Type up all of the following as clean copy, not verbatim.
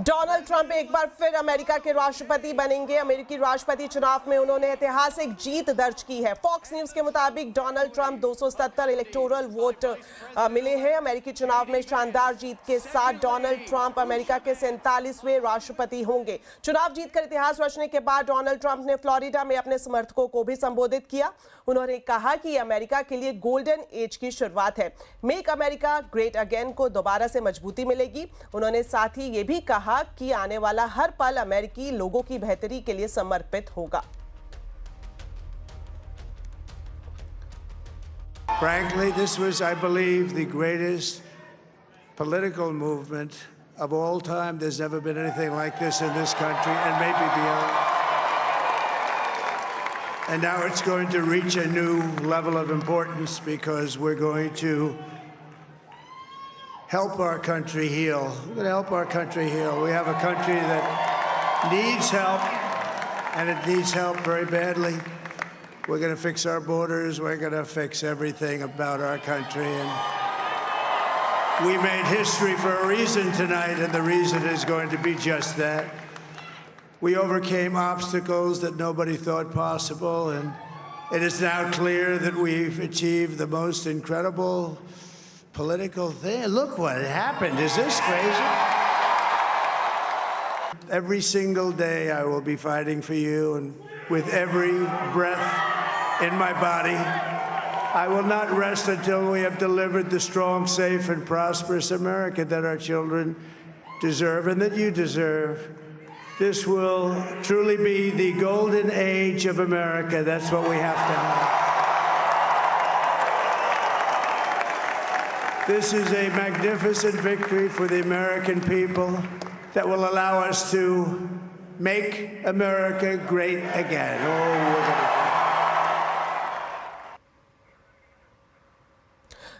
Donald Trump एक बार फिर America के राष्ट्रपति बनेंगे। अमेरिकी राष्ट्रपति चुनाव में उन्होंने ऐतिहासिक जीत दर्ज की है। फॉक्स न्यूज के मुताबिक डोनाल्ड ट्रंप 270 इलेक्टोरल वोट मिले हैं। अमेरिकी चुनाव में शानदार जीत के साथ डोनाल्ड ट्रंप अमेरिका के 47वें राष्ट्रपति होंगे। चुनाव जीतकर इतिहास रचने के बाद डोनाल्ड ट्रंप ने फ्लोरिडा में अपने समर्थकों को भी संबोधित किया। उन्होंने कहा कि अमेरिका के लिए गोल्डन एज की शुरुआत है। मेक अमेरिका ग्रेट अगेन को दोबारा से मजबूती मिलेगी। उन्होंने साथ ही ये भी कहा कि आने वाला हर पल अमेरिकी लोगों की बेहतरी के लिए समर्पित होगा। Frankly, this was, I believe, the greatest political movement of all time. There's never been anything like this in this country and maybe beyond. And now it's going to reach a new level of importance because we're going to help our country heal. We're going to help our country heal. We have a country that needs help, and it needs help very badly. We're going to fix our borders. We're going to fix everything about our country. And we made history for a reason tonight, and the reason is going to be just that. We overcame obstacles that nobody thought possible, and it is now clear that we've achieved the most incredible political thing. Look what happened. Is this crazy? Every single day I will be fighting for you, and with every breath in my body, I will not rest until we have delivered the strong, safe, and prosperous America that our children deserve and that you deserve. This will truly be the golden age of America. That's what we have to have. This is a magnificent victory for the American people that will allow us to make America great again. Oh,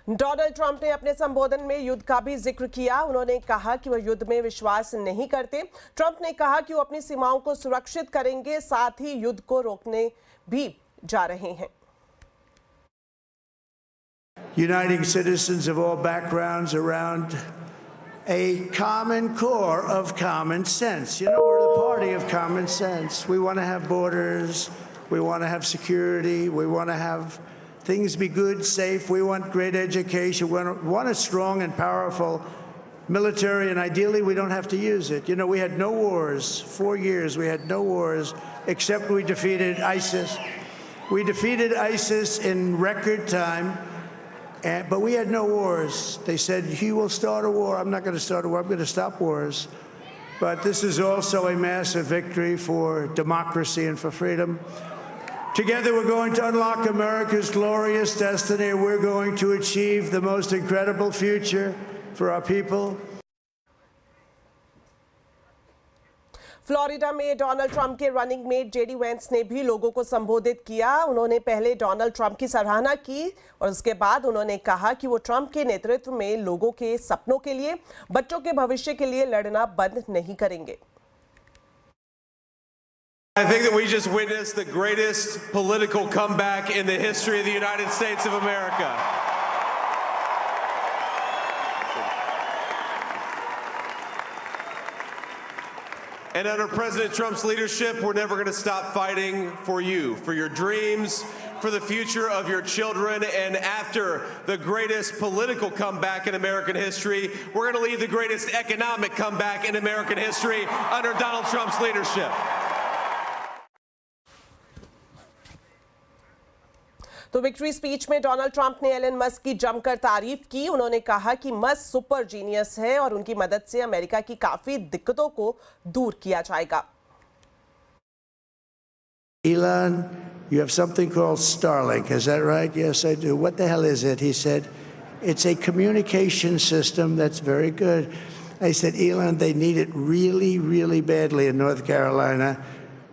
Donald Trump ने अपने संबोधन में युद्ध का भी जिक्र किया। उन्होंने कहा कि वह युद्ध में विश्वास नहीं करते। ट्रंप ने कहा कि वो अपनी सीमाओं को सुरक्षित करेंगे, साथ ही युद्ध को रोकने भी जा रहे हैं। Uniting citizens of all backgrounds around a common core of common sense. You know, we're the party of common sense. We want to have borders. We want to have security. We want to have things be good, safe. We want great education. We want a strong and powerful military, and ideally we don't have to use it. You know, we had no wars. 4 years we had no wars, except we defeated ISIS. We defeated ISIS in record time, but we had no wars. They said, he will start a war. I'm not going to start a war. I'm going to stop wars. But this is also a massive victory for democracy and for freedom. Together, we're going to unlock America's glorious destiny. We're going to achieve the most incredible future for our people. Florida में Donald Trump के running met JD Vance ने भी लोगों को संबोधित किया। उन्होंने पहले डोनाल्ड ट्रंप की सराहना की और उसके बाद उन्होंने कहा कि वो ट्रंप के नेतृत्व में लोगों के सपनों के लिए, बच्चों के भविष्य के लिए लड़ना बंद नहीं करेंगे। I think that we just witnessed the greatest political comeback in the history of the United States of America. And under President Trump's leadership, we're never going to stop fighting for you, for your dreams, for the future of your children. And after the greatest political comeback in American history, we're going to lead the greatest economic comeback in American history under Donald Trump's leadership. तो victory speech में Donald Trump ने Elon Musk की जमकर तारीफ की। उन्होंने कहा कि मस्क सुपर जीनियस है और उनकी मदद से अमेरिका की काफी दिक्कतों को दूर किया जाएगा। Elon, you have something called Starlink, is that right? Yes, I do. What the hell is it? He said, it's a communication system that's very good. I said, Elon, they need it really, really badly in North Carolina.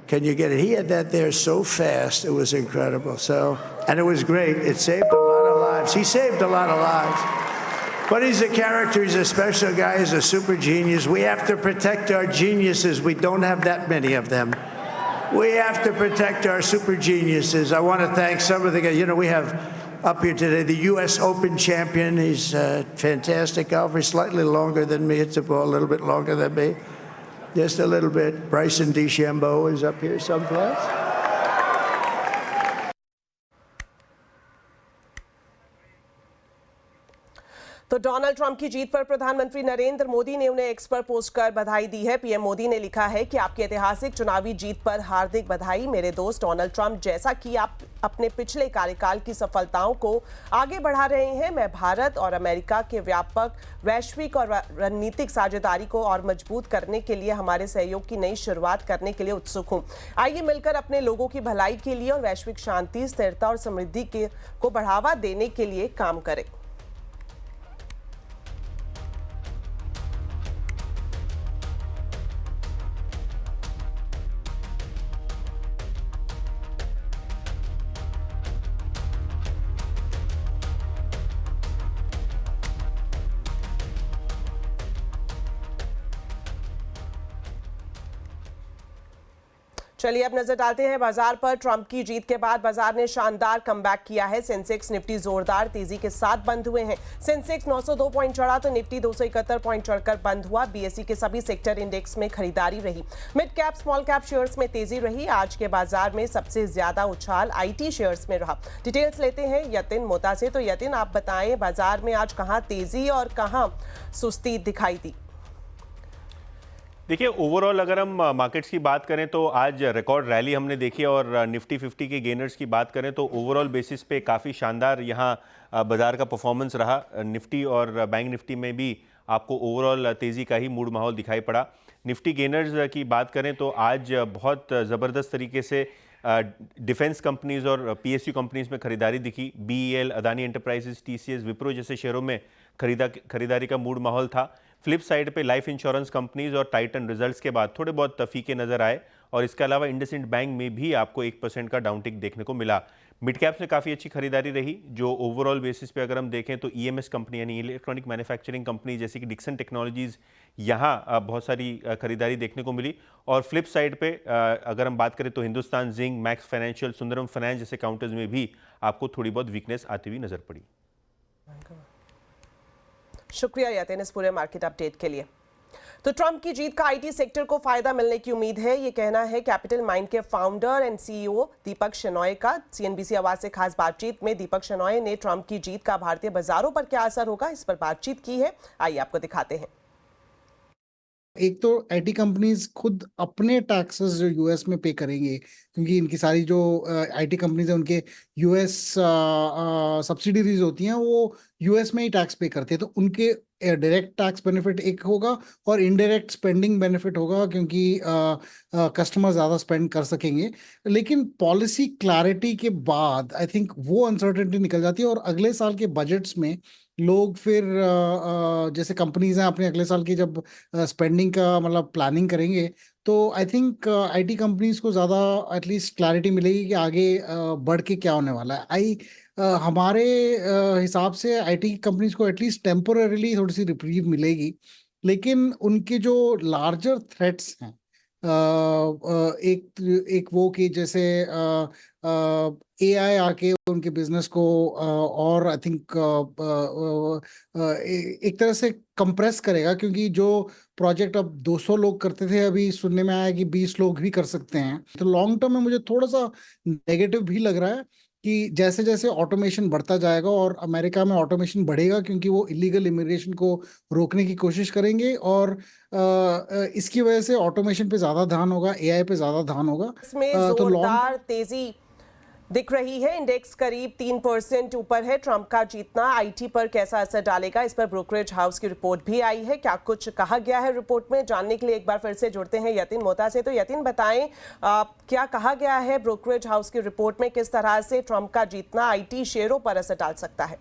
Can you get it? He had that there so fast, it was incredible. So, and it was great. It saved a lot of lives. He saved a lot of lives. But he's a character. He's a special guy. He's a super genius. We have to protect our geniuses. We don't have that many of them. We have to protect our super geniuses. I want to thank some of the guys. You know, we have up here today the U.S. Open champion. He's a fantastic golfer. He's slightly longer than me. Hits the ball a little bit longer than me. Just a little bit. Bryson DeChambeau is up here someplace. तो Donald Trump की जीत पर प्रधानमंत्री नरेंद्र मोदी ने उन्हें x पर post कर बधाई दी है। पीएम मोदी ने लिखा है कि आपकी ऐतिहासिक चुनावी जीत पर हार्दिक बधाई मेरे दोस्त डोनाल्ड ट्रंप। जैसा कि आप अपने पिछले कार्यकाल की सफलताओं को आगे बढ़ा रहे हैं, मैं भारत और अमेरिका के व्यापक वैश्विक और रणनीतिक साझेदारी को और मजबूत करने के लिए हमारे सहयोग की नई शुरुआत करने के लिए उत्सुक हूं। आइए मिलकर अपने लोगों की भलाई के लिए और वैश्विक शांति, स्थिरता और समृद्धि को बढ़ावा देने के लिए काम करें। चलिए अब नजर डालते हैं बाजार पर। ट्रंप की जीत के बाद बाजार ने शानदार कमबैक किया है। सेंसेक्स निफ्टी जोरदार तेजी के साथ बंद हुए हैं। सेंसेक्स 902 पॉइंट चढ़ा तो निफ्टी 271 पॉइंट चढ़कर बंद हुआ। बीएसई के सभी सेक्टर इंडेक्स में खरीदारी रही। Mid cap small cap shares में तेजी रही। आज के बाजार में सबसे ज्यादा उछाल आईटी शेयर्स में रहा। डिटेल्स लेते हैं यतिन मोता से। तो यतिन, आप बताएं बाजार में आज कहां तेजी और कहां सुस्ती दिखाई दी? देखिए, ओवरऑल अगर हम मार्केट्स की बात करें तो आज रिकॉर्ड रैली हमने देखी और निफ्टी 50 के गेनर्स की बात करें तो ओवरऑल बेसिस पे काफ़ी शानदार यहाँ बाजार का परफॉर्मेंस रहा। निफ्टी और बैंक निफ्टी में भी आपको ओवरऑल तेज़ी का ही मूड माहौल दिखाई पड़ा। निफ्टी गेनर्स की बात करें तो आज बहुत ज़बरदस्त तरीके से डिफेंस कंपनीज और पीएसयू कंपनीज में खरीदारी दिखी। BEL, Adani enterprises, TCS, Wipro जैसे शेयरों में खरीदारी का मूड माहौल था। फ्लिप साइड पे लाइफ इंश्योरेंस कंपनीज और टाइटन रिजल्ट्स के बाद थोड़े बहुत फीके नजर आए और इसके अलावा इंडसइंड बैंक में भी आपको 1% का डाउनटिक देखने को मिला। मिड कैप्स में काफ़ी अच्छी खरीदारी रही। जो ओवरऑल बेसिस पे अगर हम देखें तो ईएमएस कंपनी यानी इलेक्ट्रॉनिक मैन्युफैक्चरिंग कंपनी जैसे कि डिक्सन टेक्नोलॉजीज, यहाँ बहुत सारी खरीदारी देखने को मिली। और फ्लिप साइड पे अगर हम बात करें तो Hindustan zinc, max financial, Sundaram finance जैसे काउंटर्स में भी आपको थोड़ी बहुत वीकनेस आती हुई नजर पड़ी। शुक्रिया यतिन इस पूरे मार्केट अपडेट के लिए। तो ट्रंप की जीत का आईटी सेक्टर को फायदा मिलने की उम्मीद है, ये कहना है कैपिटल माइंड के फाउंडर एंड सीईओ दीपक शेनॉय का। सीएनबीसी आवाज से खास बातचीत में दीपक शेनॉय ने ट्रंप की जीत का भारतीय बाजारों पर क्या असर होगा इस पर बातचीत की है। आइए आपको दिखाते हैं। एक तो आईटी कंपनीज खुद अपने टैक्सेस जो यूएस में पे करेंगे, क्योंकि इनकी सारी जो आईटी कंपनीज है उनके यूएस सब्सिडीज होती हैं वो यूएस में ही टैक्स पे करते हैं, तो उनके डायरेक्ट टैक्स बेनिफिट एक होगा और इनडायरेक्ट स्पेंडिंग बेनिफिट होगा क्योंकि कस्टमर ज़्यादा स्पेंड कर सकेंगे। लेकिन पॉलिसी क्लैरिटी के बाद आई थिंक वो अनसर्टेनिटी निकल जाती है और अगले साल के बजट्स में लोग फिर जैसे कंपनीज हैं अपने अगले साल की जब स्पेंडिंग का मतलब प्लानिंग करेंगे तो आई थिंक आईटी कंपनीज को ज़्यादा एटलीस्ट क्लैरिटी मिलेगी कि आगे बढ़ के क्या होने वाला है। हमारे हिसाब से आईटी कंपनीज को एटलीस्ट टेम्पोररीली थोड़ी सी रिप्रीव मिलेगी, लेकिन उनके जो लार्जर थ्रेट्स हैं एक वो कि जैसे एआई आके उनके बिजनेस को और आई थिंक एक तरह से कंप्रेस करेगा, क्योंकि जो प्रोजेक्ट अब 200 लोग करते थे अभी सुनने में आया कि 20 लोग भी कर सकते हैं। तो लॉन्ग टर्म में मुझे थोड़ा सा नेगेटिव भी लग रहा है कि जैसे जैसे ऑटोमेशन बढ़ता जाएगा और अमेरिका में ऑटोमेशन बढ़ेगा क्योंकि वो इलीगल इमिग्रेशन को रोकने की कोशिश करेंगे और इसकी वजह से ऑटोमेशन पे ज्यादा ध्यान होगा, एआई पे ज्यादा ध्यान होगा। इसमें जोरदार तेजी दिख रही है। इंडेक्स करीब 3% ऊपर है। ट्रंप का जीतना आईटी पर कैसा असर डालेगा इस पर ब्रोकरेज हाउस की रिपोर्ट भी आई है। क्या कुछ कहा गया है रिपोर्ट में, जानने के लिए एक बार फिर से जुड़ते हैं यतिन मोता से। तो यतिन बताएं क्या कहा गया है ब्रोकरेज हाउस की रिपोर्ट में, किस तरह से ट्रंप का जीतना आईटी शेयरों पर असर डाल सकता है?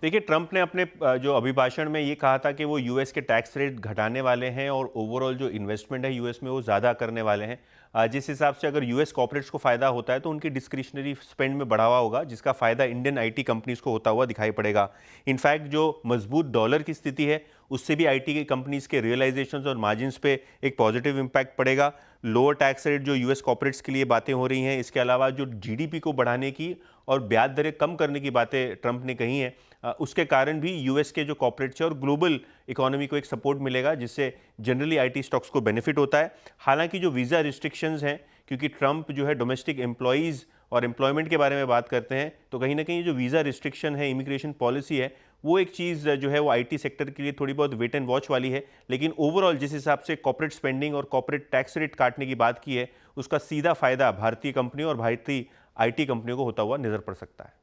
देखिए, ट्रंप ने अपने जो अभिभाषण में ये कहा था कि वो यूएस के टैक्स रेट घटाने वाले हैं और ओवरऑल जो इन्वेस्टमेंट है यूएस में वो ज़्यादा करने वाले हैं। जिस हिसाब से अगर यूएस कॉर्पोरेट्स को फ़ायदा होता है तो उनकी डिस्क्रिशनरी स्पेंड में बढ़ावा होगा, जिसका फ़ायदा इंडियन आईटी कंपनीज को होता हुआ दिखाई पड़ेगा। इनफैक्ट जो मजबूत डॉलर की स्थिति है उससे भी आईटी की कंपनीज के रियलाइजेशंस और मार्जिन्स पे एक पॉजिटिव इम्पैक्ट पड़ेगा। लोअर टैक्स रेट जो यूएस कॉर्पोरेट्स के लिए बातें हो रही हैं, इसके अलावा जो जीडीपी को बढ़ाने की और ब्याज दरें कम करने की बातें ट्रंप ने कही हैं, उसके कारण भी यूएस के जो कॉर्पोरेट्स हैं और ग्लोबल इकोनॉमी को एक सपोर्ट मिलेगा, जिससे जनरली आईटी स्टॉक्स को बेनिफिट होता है। हालांकि जो वीज़ा रिस्ट्रिक्शंस हैं, क्योंकि ट्रंप जो है डोमेस्टिक एम्प्लॉयज़ और एम्प्लॉयमेंट के बारे में बात करते हैं, तो कहीं ना कहीं जो वीज़ा रिस्ट्रिक्शन है, इमिग्रेशन पॉलिसी है, वो एक चीज़ जो है वो आईटी सेक्टर के लिए थोड़ी बहुत वेट एंड वॉच वाली है। लेकिन ओवरऑल जिस हिसाब से कॉर्पोरेट स्पेंडिंग और कॉर्पोरेट टैक्स रेट काटने की बात की है, उसका सीधा फायदा भारतीय कंपनियों और भारतीय आईटी कंपनियों को होता हुआ नजर पड़ सकता है।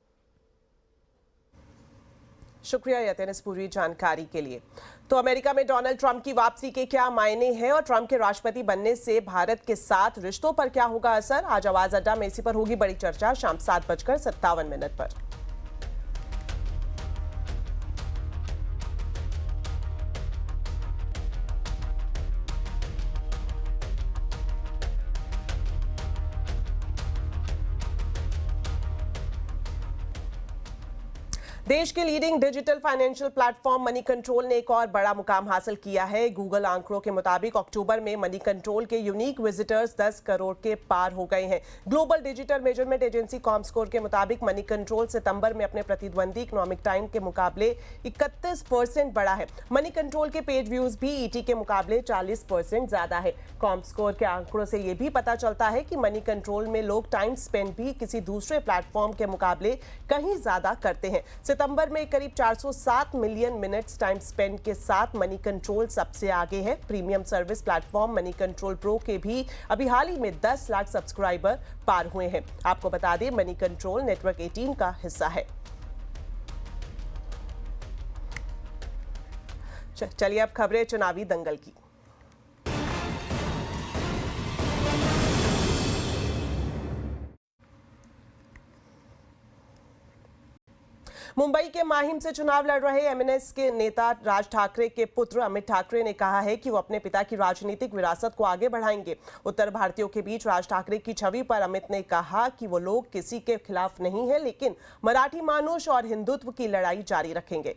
शुक्रिया यतिन इस पूरी जानकारी के लिए। तो अमेरिका में डोनाल्ड ट्रंप की वापसी के क्या मायने हैं और ट्रंप के राष्ट्रपति बनने से भारत के साथ रिश्तों पर क्या होगा असर? आज आवाज अड्डा में इसी पर होगी बड़ी चर्चा शाम 7:57 पर। देश के leading digital financial platform money control ने एक और बड़ा मुकाम हासिल किया है। गूगल आंकड़ों के मुताबिक अक्टूबर में मनी कंट्रोल के यूनिक विजिटर्स 10 करोड़ के पार हो गए हैं। Global digital measurement agency Comscore के मुताबिक मनी कंट्रोल सितंबर में अपने प्रतिद्वंदी इकोनॉमिक टाइम के मुकाबले 31% बढ़ा है। मनी कंट्रोल के पेज व्यूज भी ईटी के मुकाबले 40% ज्यादा है। कॉमस्कोर के आंकड़ों से यह भी पता चलता है कि मनी कंट्रोल में लोग टाइम स्पेंड भी किसी दूसरे प्लेटफॉर्म के मुकाबले कहीं ज्यादा करते हैं। सितंबर में करीब 407 मिलियन मिनट्स टाइम स्पेंड के साथ मनी कंट्रोल सबसे आगे है। Premium service platform money control pro के भी अभी हाल ही में 10 लाख सब्सक्राइबर पार हुए हैं। आपको बता दें मनी कंट्रोल नेटवर्क 18 का हिस्सा है। चलिए अब खबरें चुनावी दंगल की। मुंबई के माहिम से चुनाव लड़ रहे एमएनएस के नेता राज ठाकरे के पुत्र अमित ठाकरे ने कहा है कि वो अपने पिता की राजनीतिक विरासत को आगे बढ़ाएंगे। उत्तर भारतीयों के बीच राज ठाकरे की छवि पर अमित ने कहा कि वो लोग किसी के खिलाफ नहीं है, लेकिन मराठी मानुष और हिंदुत्व की लड़ाई जारी रखेंगे।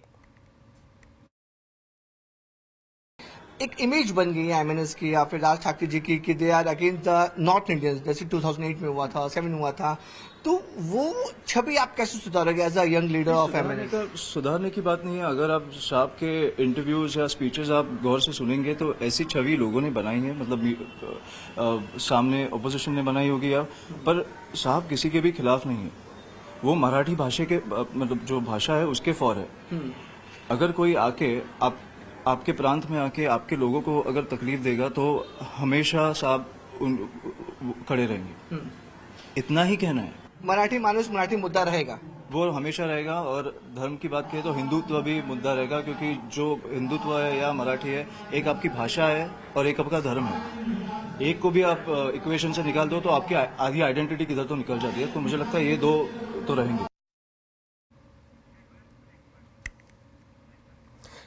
एक इमेज बन गई है एमएनएस की या फिर राज ठाकरे जी की कि they are against the north Indians, जैसे 2008 में हुआ था, 7 हुआ था। तो वो छवि आप कैसे सुधारोगे as a young leader of MNS? सुधारने की बात नहीं है। अगर आप साहब के इंटरव्यूज या स्पीचेस आप गौर से सुनेंगे तो ऐसी छवि लोगों ने बनाई है, मतलब सामने ओपोजिशन ने बनाई होगी या, पर साहब किसी के भी खिलाफ नहीं है। वो मराठी भाषा के मतलब जो भाषा है उसके फॉर है। अगर कोई आके आपके प्रांत में आके आपके लोगों को अगर तकलीफ देगा तो हमेशा साहब खड़े रहेंगे। इतना ही कहना है। मराठी मानुष मराठी मुद्दा रहेगा, वो हमेशा रहेगा। और धर्म की बात करें तो हिंदुत्व भी मुद्दा रहेगा, क्योंकि जो हिंदुत्व है या मराठी है, एक आपकी भाषा है और एक आपका धर्म है। एक को भी आप इक्वेशन से निकाल दो तो आपकी आधी आइडेंटिटी किधर तो निकल जाती है। तो मुझे लगता है ये दो तो रहेंगे।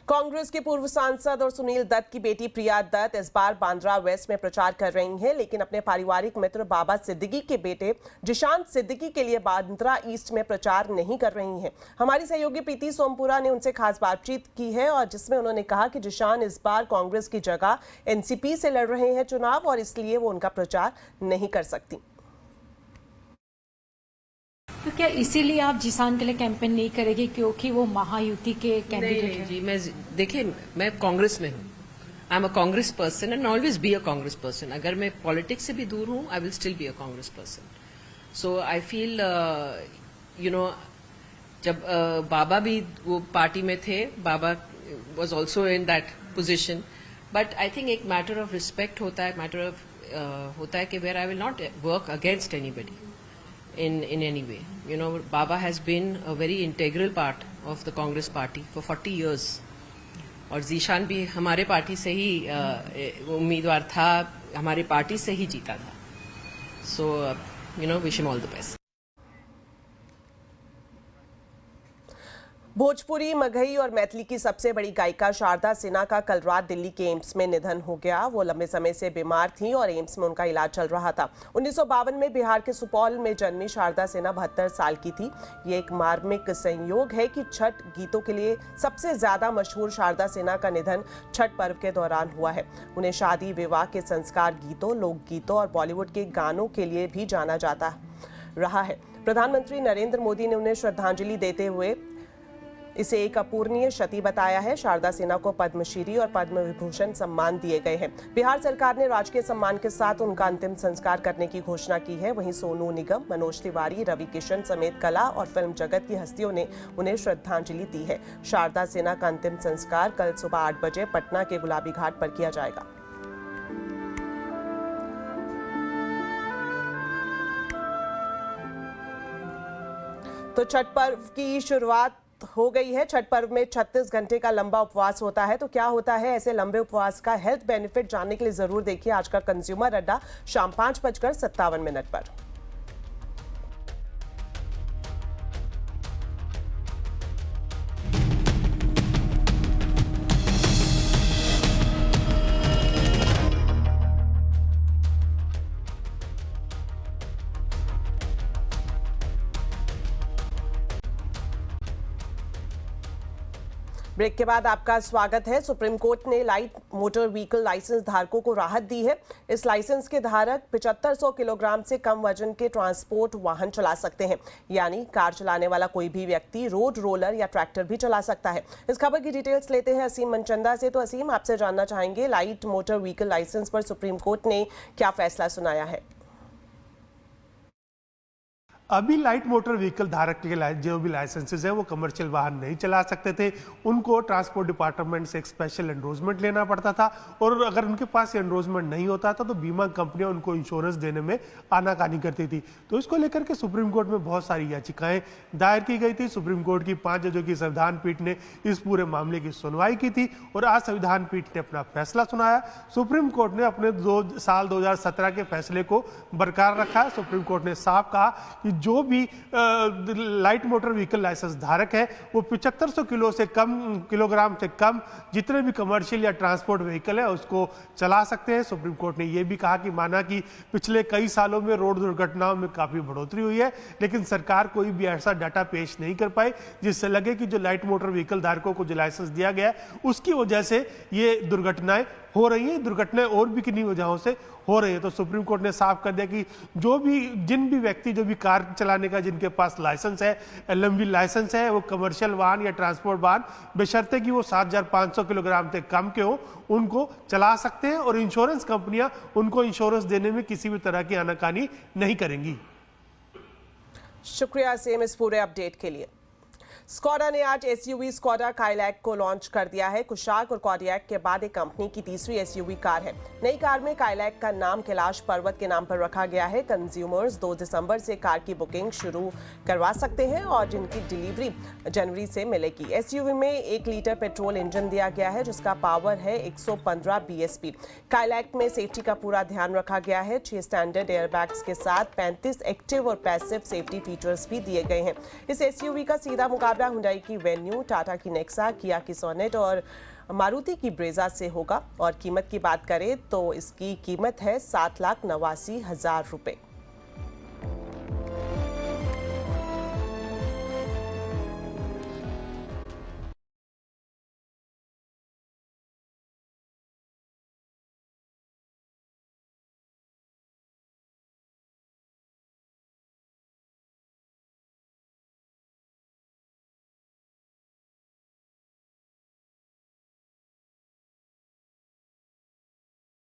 कांग्रेस की पूर्व सांसद और सुनील दत्त की बेटी प्रिया दत्त इस बार बांद्रा वेस्ट में प्रचार कर रही हैं, लेकिन अपने पारिवारिक मित्र बाबा सिद्दीकी के बेटे जिशान सिद्दीकी के लिए बांद्रा ईस्ट में प्रचार नहीं कर रही हैं। हमारी सहयोगी प्रीति सोमपुरा ने उनसे खास बातचीत की है और जिसमें उन्होंने कहा कि जिशान इस बार कांग्रेस की जगह एनसीपी से लड़ रहे हैं चुनाव और इसलिए वो उनका प्रचार नहीं कर सकती। तो क्या इसीलिए आप जिसान के लिए कैंपेन नहीं करेंगे क्योंकि वो महायुति के कैंडिडेट हैं? जी, मैं देखिए, मैं कांग्रेस में हूँ। I am a Congress person and always be a Congress person. अगर मैं पॉलिटिक्स से भी दूर हूँ, I will still be a Congress person. So I feel जब बाबा भी वो पार्टी में थे, बाबा was also in that position, but I think एक मैटर ऑफ रिस्पेक्ट होता है, मैटर ऑफ होता है कि where I will not work against anybody in any way. You know, Baba has been a very integral part of the Congress party for 40 years. और जीशान भी हमारे party से ही उम्मीदवार था, हमारी पार्टी से ही जीता था। So, you know, wish him all the best. Bhojpuri, Magahi और मैथिली की सबसे बड़ी गायिका शारदा सिन्हा का कल रात दिल्ली के एम्स में निधन हो गया। वो लंबे समय से बीमार थीं और एम्स में उनका इलाज चल रहा था। 1952 में बिहार के सुपौल में जन्मी शारदा सिन्हा 72 साल की थी। ये एक मार्मिक संयोग है कि छठ गीतों के लिए सबसे ज्यादा मशहूर शारदा सिन्हा का निधन छठ पर्व के दौरान हुआ है। उन्हें शादी, विवाह के संस्कार गीतों, लोकगीतों और बॉलीवुड के गानों के लिए भी जाना जाता रहा है। प्रधानमंत्री नरेंद्र मोदी ने उन्हें श्रद्धांजलि देते हुए इसे एक अपूरणीय क्षति बताया है। शारदा सिन्हा को पद्मश्री और पद्म विभूषण सम्मान दिए गए हैं। बिहार सरकार ने राजकीय सम्मान के साथ उनका अंतिम संस्कार करने की घोषणा की है। वहीं सोनू निगम, मनोज तिवारी, रवि किशन समेत कला और फिल्म जगत की हस्तियों ने उन्हें श्रद्धांजलि दी है। शारदा सिन्हा का अंतिम संस्कार कल सुबह 8 बजे पटना के गुलाबी घाट पर किया जाएगा। तो छठ पर्व की शुरुआत हो गई है। छठ पर्व में 36 घंटे का लंबा उपवास होता है। तो क्या होता है ऐसे लंबे उपवास का हेल्थ बेनिफिट जानने के लिए जरूर देखिए आज का कंज्यूमर अड्डा शाम 5:57 पर। ब्रेक के बाद आपका स्वागत है। सुप्रीम कोर्ट ने लाइट मोटर व्हीकल लाइसेंस धारकों को राहत दी है। इस लाइसेंस के धारक 7500 किलोग्राम से कम वजन के ट्रांसपोर्ट वाहन चला सकते हैं, यानी कार चलाने वाला कोई भी व्यक्ति रोड रोलर या ट्रैक्टर भी चला सकता है। इस खबर की डिटेल्स लेते हैं असीम मनचंदा से। तो असीम, आपसे जानना चाहेंगे लाइट मोटर व्हीकल लाइसेंस पर सुप्रीम कोर्ट ने क्या फैसला सुनाया है? अभी लाइट मोटर व्हीकल धारक के जो भी लाइसेंसेज है वो कमर्शियल वाहन नहीं चला सकते थे। उनको ट्रांसपोर्ट डिपार्टमेंट से एक स्पेशल एनरोलमेंट लेना पड़ता था और अगर उनके पास एनरोलमेंट नहीं होता था तो बीमा कंपनियां उनको इंश्योरेंस देने में आनाकानी करती थी। तो इसको लेकर के सुप्रीम कोर्ट में बहुत सारी याचिकाएं दायर की गई थी। सुप्रीम कोर्ट की 5 जजों की संविधान पीठ ने इस पूरे मामले की सुनवाई की थी और आज संविधान पीठ ने अपना फैसला सुनाया। सुप्रीम कोर्ट ने अपने साल 2017 के फैसले को बरकरार रखा। सुप्रीम कोर्ट ने साफ कहा कि जो भी लाइट मोटर व्हीकल लाइसेंस धारक है वो 7500 किलोग्राम से कम जितने भी कमर्शियल या ट्रांसपोर्ट व्हीकल है उसको चला सकते हैं। सुप्रीम कोर्ट ने यह भी कहा कि माना कि पिछले कई सालों में रोड दुर्घटनाओं में काफी बढ़ोतरी हुई है, लेकिन सरकार कोई भी ऐसा डाटा पेश नहीं कर पाई जिससे लगे कि जो लाइट मोटर व्हीकल धारकों को जो लाइसेंस दिया गया है उसकी वजह से ये दुर्घटनाएं हो रही हैं। दुर्घटनाएं और भी किन्हीं वजहों से हो रही है। तो सुप्रीम कोर्ट ने साफ कर दिया कि जिन भी व्यक्ति जो भी कार चलाने का जिनके पास लाइसेंस है, LMV लाइसेंस है, वो कमर्शियल वाहन या ट्रांसपोर्ट वाहन बशर्ते कि वो 7500 किलोग्राम से कम के हो उनको चला सकते हैं और इंश्योरेंस कंपनियां उनको इंश्योरेंस देने में किसी भी तरह की आनाकानी नहीं करेंगी। शुक्रिया सेम इस पूरे अपडेट के लिए। स्कोडा ने आज SUV स्कोडा काइलैक को लॉन्च कर दिया है। कुशाक और कॉडियक के बाद एक कंपनी की तीसरी SUV कार है। नई कार में काइलैक का नाम कैलाश पर्वत के नाम पर रखा गया है। कंज्यूमर्स 2 दिसंबर से कार की बुकिंग शुरू करवा सकते हैं और जिनकी डिलीवरी जनवरी से मिलेगी। SUV में 1 लीटर पेट्रोल इंजन दिया गया है जिसका पावर है 115 bhp। काइलैक में सेफ्टी का पूरा ध्यान रखा गया है। 6 स्टैंडर्ड एयरबैग्स के साथ 35 एक्टिव और पैसिव सेफ्टी फीचर्स भी दिए गए हैं। इस SUV का सीधा मुकाबला हुंडई की वेन्यू, टाटा की नेक्सा, किया की सोनेट और मारुति की ब्रेजा से होगा। और कीमत की बात करें तो इसकी कीमत है 7,89,000 रुपए।